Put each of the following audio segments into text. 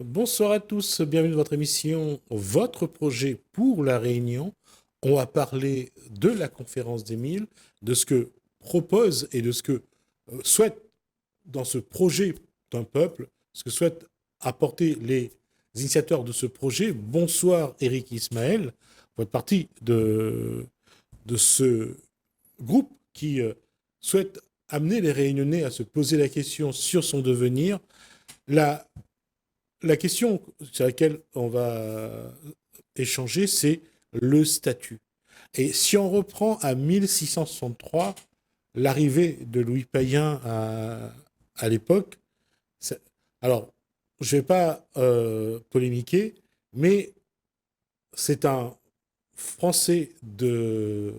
Bonsoir à tous, bienvenue dans votre émission Votre projet pour la Réunion. On va parler de la conférence des 1000, de ce que propose et de ce que souhaite dans ce projet d'un peuple, ce que souhaitent apporter les initiateurs de ce projet. Bonsoir Eric Ismaël, vous faites partie de ce groupe qui souhaite amener les Réunionnais à se poser la question sur son devenir. La, la question sur laquelle on va échanger, c'est le statut. Et si on reprend à 1663, l'arrivée de Louis Payen à l'époque, alors, je ne vais pas polémiquer, mais c'est un Français de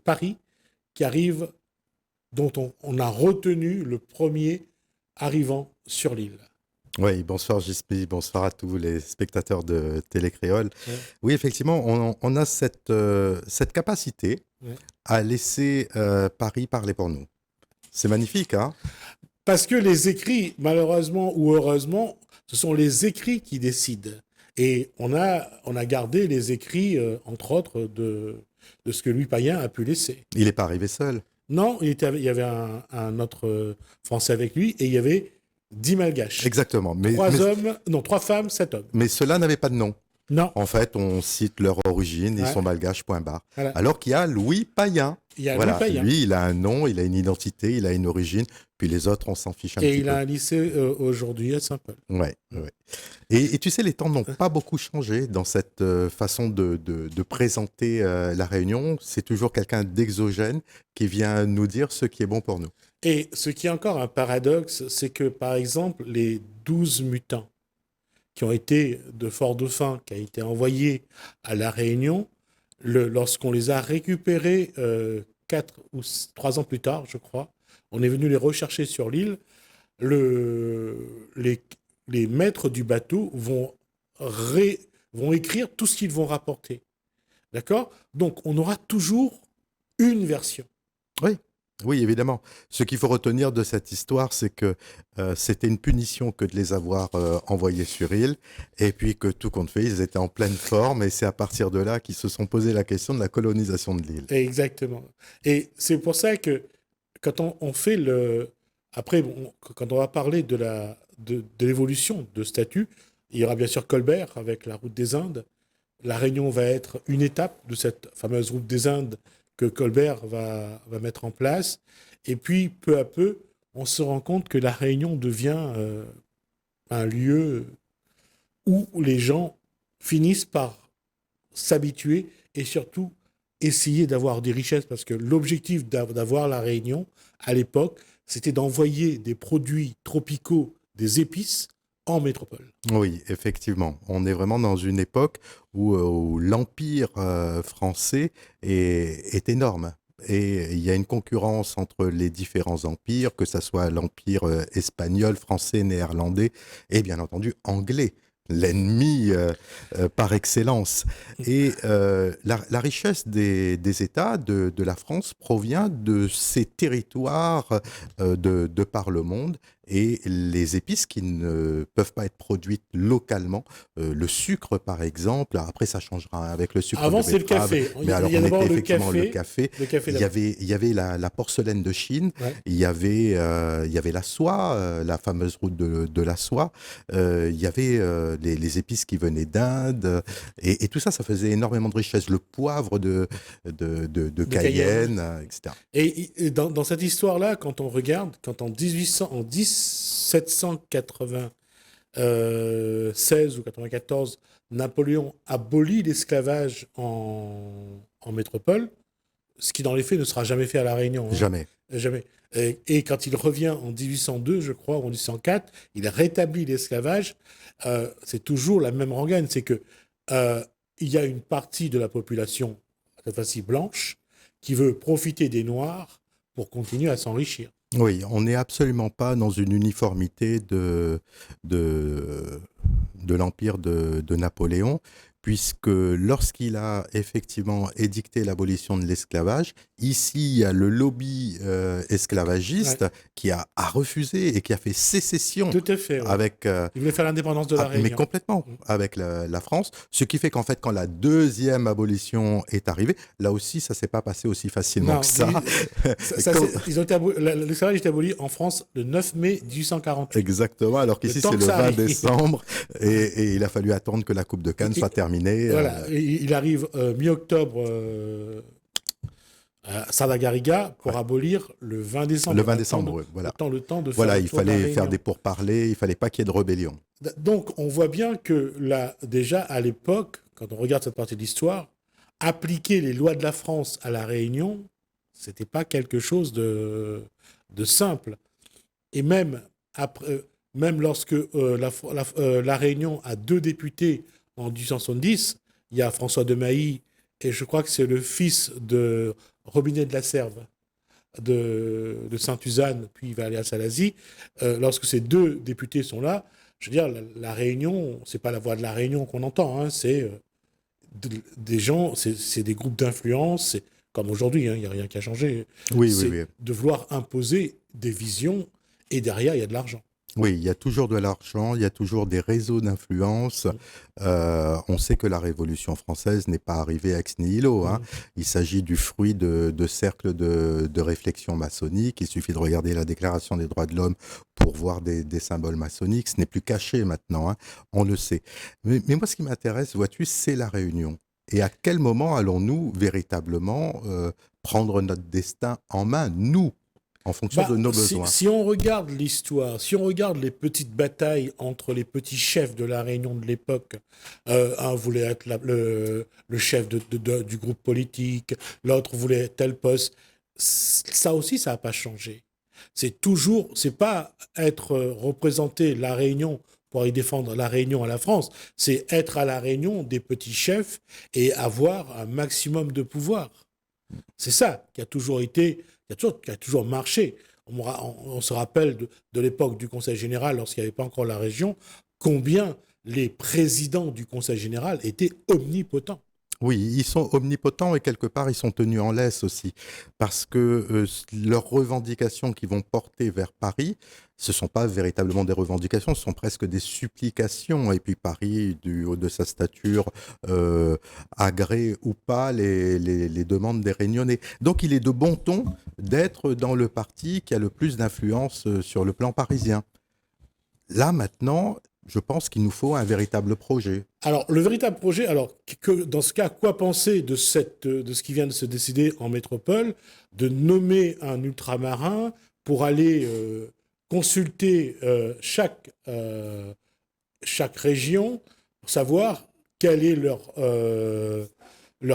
Paris qui arrive, dont on a retenu le premier arrivant sur l'île. Oui, bonsoir JSP, bonsoir à tous les spectateurs de Télécréole. Ouais, Oui, effectivement, on a cette capacité ouais. à laisser Paris parler pour nous. C'est magnifique, hein? Parce que les écrits, malheureusement ou heureusement, ce sont les écrits qui décident. Et on a gardé les écrits, entre autres, de ce que Louis Payen a pu laisser. Il n'est pas arrivé seul. Non, il y avait un autre Français avec lui et il y avait 10 Malgaches. Exactement. Trois hommes, non, 3 femmes, 7 hommes. Mais ceux-là n'avaient pas de nom. Non, En fait, on cite leur origine, ils ouais, sont malgaches, point barre. voilà. Alors qu'il y a Louis Payen. Il y a Louis Voilà, Payen. lui, il a un nom, il a une identité, il a une origine, puis les autres, on s'en fiche un Et petit il a peu. un lycée aujourd'hui à Saint-Paul. Ouais, ouais. Et tu sais, les temps n'ont pas beaucoup changé dans cette façon de présenter la Réunion. C'est toujours quelqu'un d'exogène qui vient nous dire ce qui est bon pour nous. Et ce qui est encore un paradoxe, c'est que, par exemple, les 12 mutants qui ont été de Fort-Dauphin, qui a été envoyé à La Réunion, lorsqu'on les a récupérés 3 ans plus tard, je crois, on est venu les rechercher sur l'île, le, les, les maîtres du bateau vont écrire tout ce qu'ils vont rapporter. D'accord? Donc, on aura toujours une version. Oui, oui, évidemment. Ce qu'il faut retenir de cette histoire, c'est que c'était une punition que de les avoir envoyés sur île, et puis que tout compte fait, ils étaient en pleine forme, et c'est à partir de là qu'ils se sont posé la question de la colonisation de l'île. Exactement. Et c'est pour ça que quand on fait le... Après, bon, quand on va parler de l'évolution de statut, il y aura bien sûr Colbert avec la route des Indes. La Réunion va être une étape de cette fameuse route des Indes que Colbert va mettre en place. Et puis, peu à peu, on se rend compte que la Réunion devient un lieu où les gens finissent par s'habituer et surtout essayer d'avoir des richesses parce que l'objectif d'avoir la Réunion à l'époque, c'était d'envoyer des produits tropicaux, des épices en métropole. Oui, effectivement. On est vraiment dans une époque où l'empire français est énorme. Et il y a une concurrence entre les différents empires, que ce soit l'empire espagnol, français, néerlandais et bien entendu anglais, l'ennemi par excellence. Et la richesse des États de la France provient de ces territoires de par le monde et les épices qui ne peuvent pas être produites localement. Le sucre, par exemple, après ça changera avec le sucre de Avant, c'est le betterave, café. mais alors Il y a on d'abord était effectivement le café. le café Il y d'abord. avait, il y avait la porcelaine de Chine, Ouais. il y avait la soie, la fameuse route de la soie, il y avait les épices qui venaient d'Inde, et tout ça, ça faisait énormément de richesse. Le poivre de De Cayenne. Cayenne, etc. Et dans cette histoire-là, quand on regarde, quand en 1796 ou 94, Napoléon abolit l'esclavage en métropole, ce qui dans les faits ne sera jamais fait à La Réunion, hein, Jamais. jamais. Et quand il revient en 1802, je crois, ou en 1804, il rétablit l'esclavage. C'est toujours la même rengaine, c'est que euh, il y a une partie de la population, cette fois-ci blanche, qui veut profiter des Noirs pour continuer à s'enrichir. Oui, on n'est absolument pas dans une uniformité de l'empire de Napoléon, puisque lorsqu'il a effectivement édicté l'abolition de l'esclavage, ici, il y a le lobby esclavagiste Ouais, a refusé et qui a fait sécession tout à fait, ouais. avec, Il voulait faire l'indépendance de la mais Réunion. complètement, Mm. avec la France, ce qui fait qu'en fait, quand la deuxième abolition est arrivée, là aussi, ça s'est pas passé aussi facilement que Non, ça. Quand- ils ont l'esclavage a été aboli en France le 9 mai 1848. Exactement, alors Le qu'ici, temps c'est que le ça 20 arrive. décembre et il a fallu attendre que la Coupe de Cannes soit terminée. Voilà, il arrive mi-octobre à Salagariga pour abolir le 20 Le décembre. 20 décembre, voilà. Le temps de faire Voilà, le il tour de la fallait faire Réunion. des pourparlers, il fallait pas qu'il y ait de rébellion. Donc, on voit bien que là, déjà à l'époque, quand on regarde cette partie de l'histoire, appliquer les lois de la France à la Réunion, c'était pas quelque chose de simple. Et même, après, même lorsque la Réunion a 2 députés en 1870, il y a François de Mailly, et je crois que c'est le fils de Robinet de la Serve, de Sainte-Suzanne, puis il va aller à Salazie. Lorsque ces 2 députés sont là, je veux dire, la Réunion, c'est pas la voix de la Réunion qu'on entend, hein, c'est des gens, c'est des groupes d'influence, c'est comme aujourd'hui, hein, il n'y a rien qui a changé. Oui, oui, C'est oui. de vouloir imposer des visions, et derrière, il y a de l'argent. Oui, il y a toujours de l'argent, il y a toujours des réseaux d'influence. On sait que la Révolution française n'est pas arrivée ex nihilo, hein. Il s'agit du fruit de cercles de réflexion maçonnique. Il suffit de regarder la Déclaration des droits de l'homme pour voir des symboles maçonniques. Ce n'est plus caché maintenant, hein. On le sait. Mais moi, ce qui m'intéresse, vois-tu, c'est la Réunion. Et à quel moment allons-nous véritablement prendre notre destin en main, nous, en fonction de nos besoins? Si on regarde l'histoire, si on regarde les petites batailles entre les petits chefs de la Réunion de l'époque, un voulait être le chef du groupe politique, l'autre voulait tel poste, ça aussi, ça n'a pas changé. C'est pas être représenté la Réunion pour y défendre la Réunion à la France, c'est être à la Réunion des petits chefs et avoir un maximum de pouvoir. C'est ça qui a toujours été, qui a toujours marché. On se rappelle de l'époque du Conseil général, lorsqu'il n'y avait pas encore la région, combien les présidents du Conseil général étaient omnipotents. Oui, ils sont omnipotents et quelque part ils sont tenus en laisse aussi, parce que leurs revendications qui vont porter vers Paris, ce ne sont pas véritablement des revendications, ce sont presque des supplications. Et puis Paris, du haut de sa stature, agrée ou pas les demandes des Réunionnais. Donc il est de bon ton d'être dans le parti qui a le plus d'influence sur le plan parisien. Là maintenant, je pense qu'il nous faut un véritable projet. Alors, le véritable projet, alors, dans ce cas, quoi penser de ce qui vient de se décider en métropole, de nommer un ultramarin pour aller consulter chaque région pour savoir quelle est leur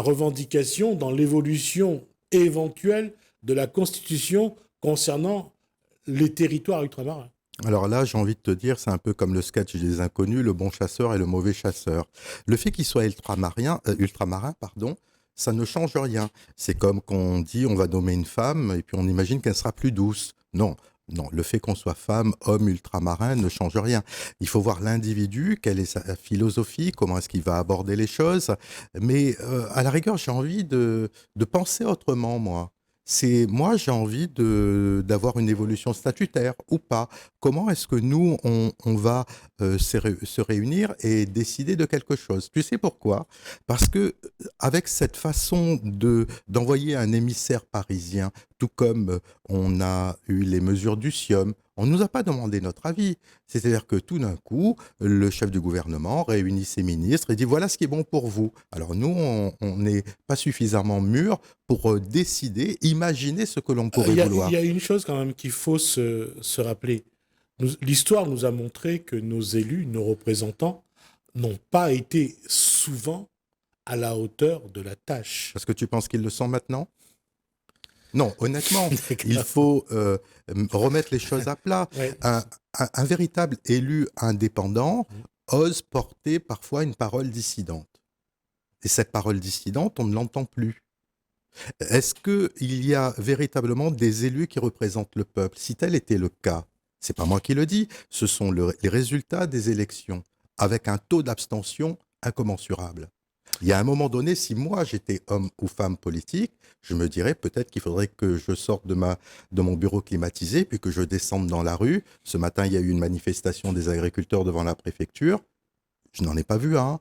revendication dans l'évolution éventuelle de la Constitution concernant les territoires ultramarins. Alors là, j'ai envie de te dire, c'est un peu comme le sketch des inconnus, le bon chasseur et le mauvais chasseur. Le fait qu'il soit ultramarin, pardon, ça ne change rien. C'est comme qu'on dit, on va nommer une femme et puis on imagine qu'elle sera plus douce. Non, non, le fait qu'on soit femme, homme, ultramarin ne change rien. Il faut voir l'individu, quelle est sa philosophie, comment est-ce qu'il va aborder les choses. Mais à la rigueur, j'ai envie de penser autrement, moi. Moi, j'ai envie d'avoir une évolution statutaire ou pas. Comment est-ce que nous, on va se réunir et décider de quelque chose? Tu sais pourquoi? Parce que avec cette façon d'envoyer un émissaire parisien, tout comme on a eu les mesures du Siom, on ne nous a pas demandé notre avis. C'est-à-dire que tout d'un coup, le chef du gouvernement réunit ses ministres et dit voilà ce qui est bon pour vous. Alors nous, on n'est pas suffisamment mûrs pour décider, imaginer ce que l'on pourrait vouloir. Il y a une chose quand même qu'il faut se rappeler. L'histoire nous a montré que nos élus, nos représentants, n'ont pas été souvent à la hauteur de la tâche. Parce que tu penses qu'ils le sont maintenant? Non, honnêtement, il faut remettre les choses à plat. Ouais. Un véritable élu indépendant ose porter parfois une parole dissidente. Et cette parole dissidente, on ne l'entend plus. Est-ce qu'il y a véritablement des élus qui représentent le peuple? Si tel était le cas, c'est pas moi qui le dis, ce sont les résultats des élections, avec un taux d'abstention incommensurable. Il y a un moment donné, si moi j'étais homme ou femme politique, je me dirais peut-être qu'il faudrait que je sorte de mon bureau climatisé, puis que je descende dans la rue. Ce matin, il y a eu une manifestation des agriculteurs devant la préfecture. Je n'en ai pas vu un.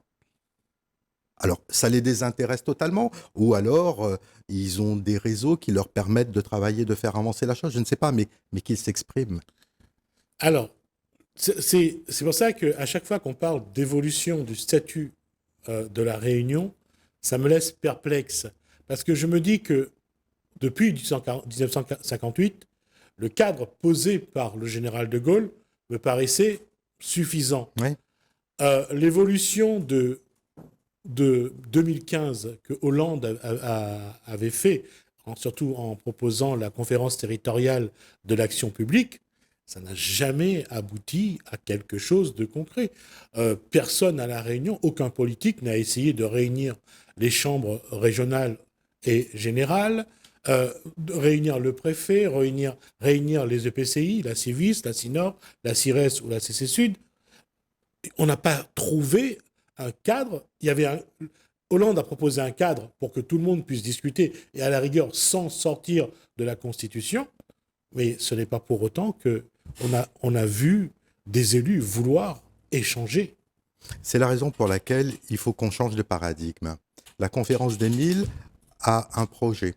Alors, ça les désintéresse totalement, ou alors ils ont des réseaux qui leur permettent de travailler, de faire avancer la chose, je ne sais pas, mais qu'ils s'expriment. Alors, c'est pour ça qu'à chaque fois qu'on parle d'évolution du statut de la Réunion, ça me laisse perplexe. Parce que je me dis que depuis 1958, le cadre posé par le général de Gaulle me paraissait suffisant. Oui. L'évolution de 2015 que Hollande avait fait, surtout en proposant la conférence territoriale de l'action publique, ça n'a jamais abouti à quelque chose de concret. Personne à La Réunion, aucun politique n'a essayé de réunir les chambres régionales et générales, de réunir le préfet, réunir les EPCI, la CIVIS, la CINOR, la CIRES ou la CC Sud. On n'a pas trouvé un cadre. Hollande a proposé un cadre pour que tout le monde puisse discuter et à la rigueur sans sortir de la Constitution. Mais ce n'est pas pour autant qu'on a vu des élus vouloir échanger. C'est la raison pour laquelle il faut qu'on change de paradigme. La conférence des 1000 a un projet.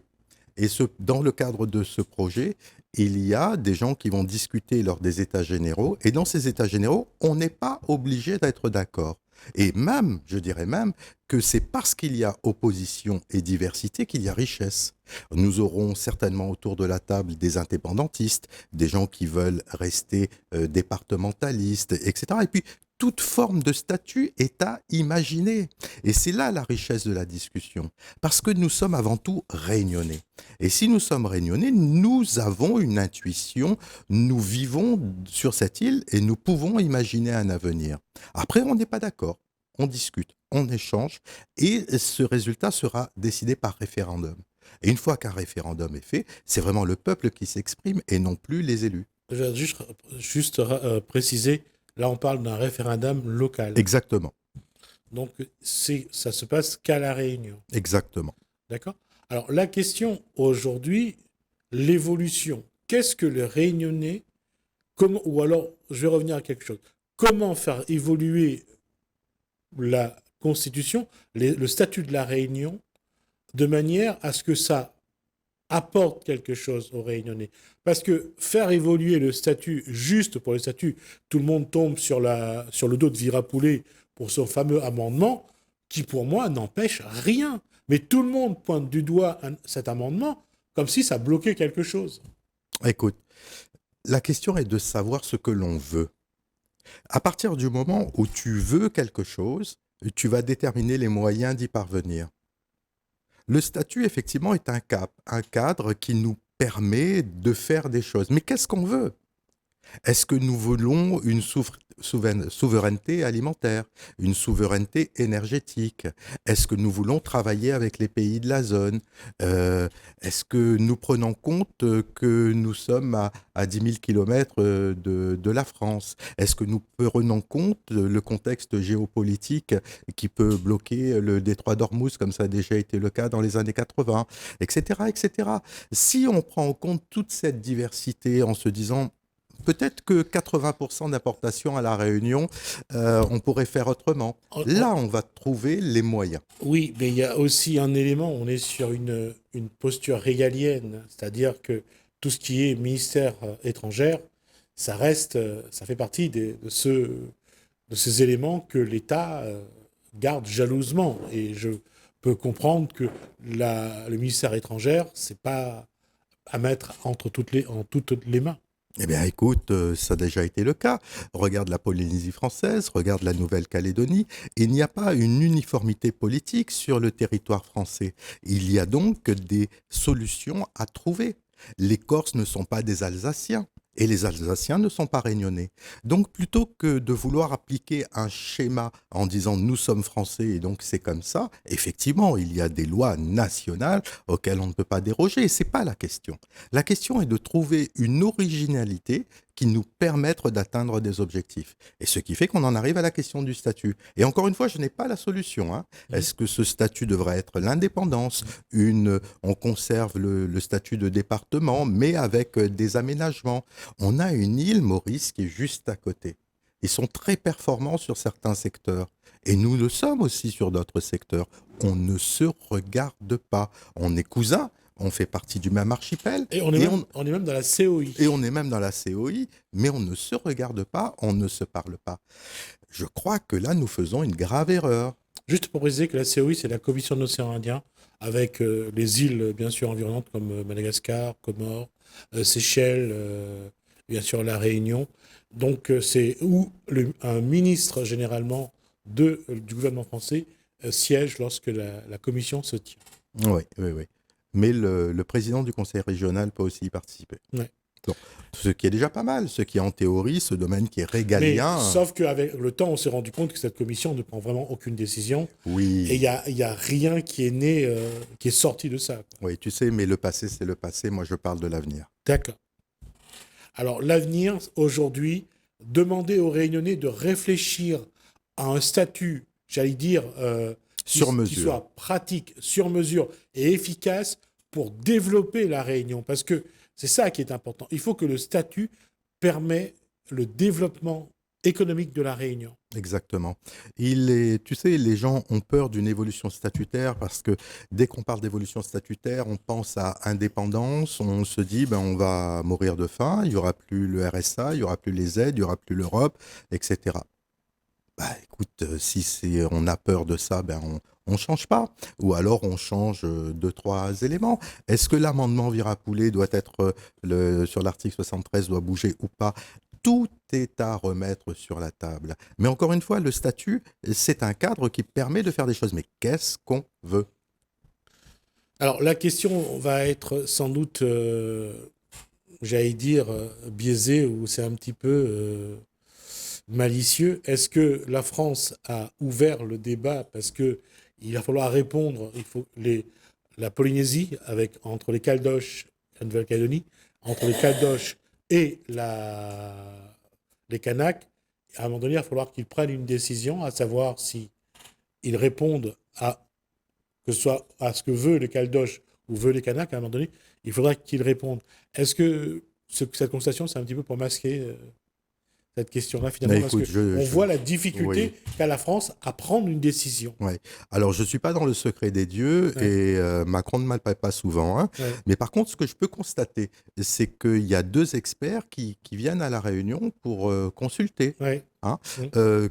Et dans le cadre de ce projet, il y a des gens qui vont discuter lors des États généraux. Et dans ces États généraux, on n'est pas obligé d'être d'accord. Et même, je dirais même, que c'est parce qu'il y a opposition et diversité qu'il y a richesse. Nous aurons certainement autour de la table des indépendantistes, des gens qui veulent rester départementalistes, etc. Et puis, toute forme de statut est à imaginer. Et c'est là la richesse de la discussion. Parce que nous sommes avant tout réunionnais. Et si nous sommes réunionnais, nous avons une intuition, nous vivons sur cette île et nous pouvons imaginer un avenir. Après, on n'est pas d'accord. On discute, on échange et ce résultat sera décidé par référendum. Et une fois qu'un référendum est fait, c'est vraiment le peuple qui s'exprime et non plus les élus. Je vais juste préciser, là on parle d'un référendum local. Exactement. Donc ça se passe qu'à La Réunion. Exactement. D'accord ? Alors la question aujourd'hui, l'évolution. Qu'est-ce que le Réunionnais, ou alors je vais revenir à quelque chose. Comment faire évoluer la Constitution, le statut de la Réunion, de manière à ce que ça apporte quelque chose aux Réunionnais. Parce que faire évoluer le statut juste pour le statut, tout le monde tombe sur le dos de Virapoulet pour son fameux amendement, qui pour moi n'empêche rien. Mais tout le monde pointe du doigt cet amendement comme si ça bloquait quelque chose. Écoute, la question est de savoir ce que l'on veut. À partir du moment où tu veux quelque chose, tu vas déterminer les moyens d'y parvenir. Le statut, effectivement, est un cap, un cadre qui nous permet de faire des choses. Mais qu'est-ce qu'on veut ? Est-ce que nous voulons une souveraineté alimentaire, une souveraineté énergétique? Est-ce que nous voulons travailler avec les pays de la zone? Est-ce que nous prenons compte que nous sommes à 10 000 kilomètres de la France? Est-ce que nous prenons compte le contexte géopolitique qui peut bloquer le détroit d'Ormuz, comme ça a déjà été le cas dans les années 80, etc., etc. Si on prend en compte toute cette diversité en se disant peut-être que 80% d'importation à La Réunion, on pourrait faire autrement. Là, on va trouver les moyens. Oui, mais il y a aussi un élément, on est sur une posture régalienne, c'est-à-dire que tout ce qui est ministère étrangère, ça fait partie de ces éléments que l'État garde jalousement. Et je peux comprendre que le ministère étranger, c'est pas à mettre entre toutes les mains. Eh bien, écoute, ça a déjà été le cas. Regarde la Polynésie française, regarde la Nouvelle-Calédonie. Il n'y a pas une uniformité politique sur le territoire français. Il y a donc des solutions à trouver. Les Corses ne sont pas des Alsaciens. Et les Alsaciens ne sont pas réunionnais. Donc, plutôt que de vouloir appliquer un schéma en disant nous sommes français et donc c'est comme ça, effectivement, il y a des lois nationales auxquelles on ne peut pas déroger. Ce n'est pas la question. La question est de trouver une originalité qui nous permettent d'atteindre des objectifs. Et ce qui fait qu'on en arrive à la question du statut. Et encore une fois, je n'ai pas la solution. Est-ce que ce statut devrait être l'indépendance? On conserve le statut de département, mais avec des aménagements. On a une île, Maurice, qui est juste à côté. Ils sont très performants sur certains secteurs. Et nous le sommes aussi sur d'autres secteurs. On ne se regarde pas. On est cousins, on fait partie du même archipel. Et on est même dans la COI. Et on est même dans la COI, mais on ne se regarde pas, on ne se parle pas. Je crois que là, nous faisons une grave erreur. Juste pour préciser que la COI, c'est la Commission de l'océan Indien, avec les îles, bien sûr, environnantes comme Madagascar, Comores, Seychelles, bien sûr, la Réunion. Donc, c'est où un ministre, généralement, du gouvernement français, siège lorsque la commission se tient. Oui, oui, oui. Mais le président du conseil régional peut aussi y participer. Ouais. Donc, ce qui est déjà pas mal, ce qui est en théorie, ce domaine qui est régalien. Mais, sauf qu'avec le temps, on s'est rendu compte que cette commission ne prend vraiment aucune décision. Oui. Et il y a rien qui est né, qui est sorti de ça. Oui, tu sais, mais le passé, c'est le passé. Moi, je parle de l'avenir. D'accord. Alors, l'avenir, aujourd'hui, demander aux Réunionnais de réfléchir à un statut, j'allais dire, sur mesure, qui soit pratique, sur mesure et efficace pour développer la Réunion. Parce que c'est ça qui est important. Il faut que le statut permette le développement économique de la Réunion. Exactement. Tu sais, les gens ont peur d'une évolution statutaire parce que dès qu'on parle d'évolution statutaire, on pense à indépendance, on se dit on va mourir de faim, il n'y aura plus le RSA, il n'y aura plus les aides, il n'y aura plus l'Europe, etc. Écoute, si on a peur de ça, on ne change pas. Ou alors on change 2-3 éléments. Est-ce que l'amendement Virapoulet doit être, sur l'article 73, doit bouger ou pas? Tout est à remettre sur la table. Mais encore une fois, le statut, c'est un cadre qui permet de faire des choses. Mais qu'est-ce qu'on veut? Alors la question va être sans doute, j'allais dire, biaisée, ou c'est un petit peu malicieux. Est-ce que la France a ouvert le débat parce qu'il va falloir répondre, la Polynésie, entre les Caldoches et la Nouvelle-Calédonie, entre les Caldoches et les Kanaks, à un moment donné, il va falloir qu'ils prennent une décision, à savoir si ils répondent que ce soit à ce que veut les Caldoches ou veut les Kanaks, à un moment donné, il faudra qu'ils répondent. Est-ce que cette constatation, c'est un petit peu pour masquer cette question-là, finalement, parce qu'on voit la difficulté qu'a la France à prendre une décision. Ouais. Alors, je ne suis pas dans le secret des dieux, et Macron ne m'appelle pas souvent. Mais par contre, ce que je peux constater, c'est qu'il y a 2 experts qui viennent à la Réunion pour consulter.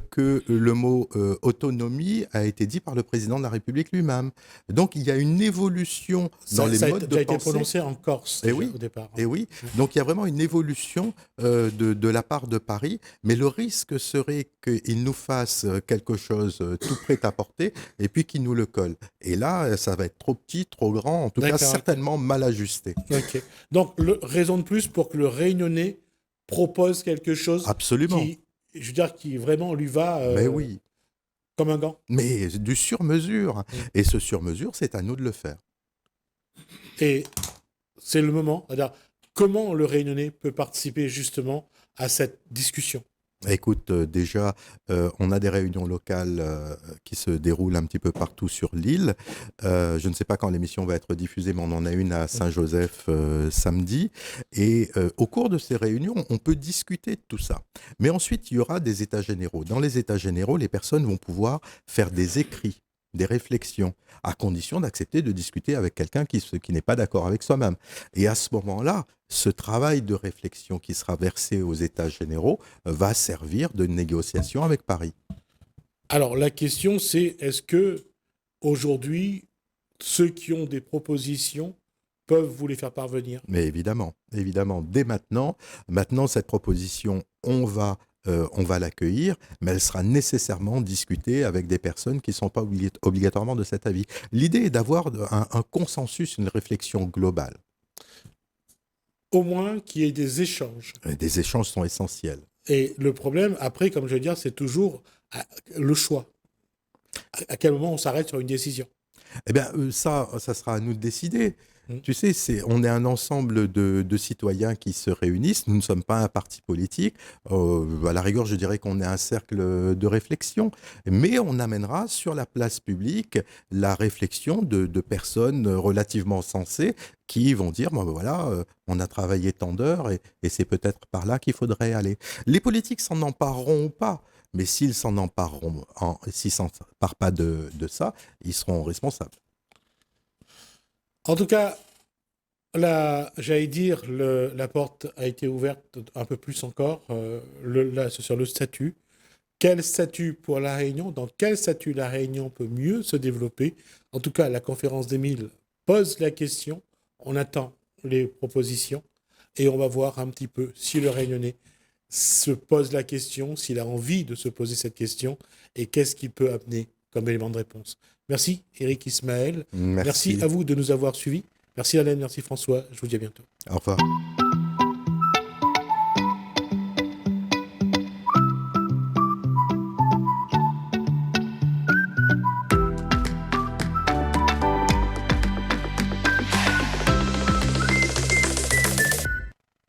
Que le mot autonomie a été dit par le président de la République lui-même. Donc, il y a une évolution dans les modes de pensée. Ça a été prononcé en Corse au départ. Et oui, donc il y a vraiment une évolution de la part de Paris, mais le risque serait qu'il nous fasse quelque chose tout prêt à porter et puis qu'il nous le colle. Et là, ça va être trop petit, trop grand, en tout cas certainement mal ajusté. Okay. Donc, raison de plus pour que le Réunionnais propose quelque chose. Absolument. Qui vraiment lui va comme un gant. Mais du sur-mesure. Et ce sur-mesure, c'est à nous de le faire. Et c'est le moment. Comment le Réunionnais peut participer justement à cette discussion? Écoute, déjà, on a des réunions locales qui se déroulent un petit peu partout sur l'île. Je ne sais pas quand l'émission va être diffusée, mais on en a une à Saint-Joseph samedi. Et au cours de ces réunions, on peut discuter de tout ça. Mais ensuite, il y aura des états généraux. Dans les états généraux, les personnes vont pouvoir faire des écrits, des réflexions, à condition d'accepter de discuter avec quelqu'un qui n'est pas d'accord avec soi-même. Et à ce moment-là, ce travail de réflexion qui sera versé aux États généraux va servir de négociation avec Paris. Alors la question c'est, est-ce que aujourd'hui, ceux qui ont des propositions peuvent vous les faire parvenir? Mais évidemment, dès maintenant, cette proposition, on va l'accueillir, mais elle sera nécessairement discutée avec des personnes qui ne sont pas obligatoirement de cet avis. L'idée est d'avoir un consensus, une réflexion globale. Au moins qu'il y ait des échanges. Des échanges sont essentiels. Et le problème, après, comme je veux dire, c'est toujours le choix. À quel moment on s'arrête sur une décision? Eh bien, ça sera à nous de décider. Tu sais, on est un ensemble de citoyens qui se réunissent. Nous ne sommes pas un parti politique. À la rigueur, je dirais qu'on est un cercle de réflexion. Mais on amènera sur la place publique la réflexion de personnes relativement sensées qui vont dire, bon, ben voilà, on a travaillé tant d'heures et c'est peut-être par là qu'il faudrait aller. Les politiques s'en empareront ou pas. Mais s'ils s'emparent pas de ça, ils seront responsables. En tout cas, là, j'allais dire, la porte a été ouverte un peu plus encore sur le statut. Quel statut pour la Réunion? Dans quel statut la Réunion peut mieux se développer? En tout cas, la conférence des 1000 pose la question. On attend les propositions et on va voir un petit peu si le Réunionnais se pose la question, s'il a envie de se poser cette question et qu'est-ce qu'il peut amener comme élément de réponse. Merci, Éric Ismaël. Merci à vous de nous avoir suivis. Merci Alain, merci François. Je vous dis à bientôt. Au revoir.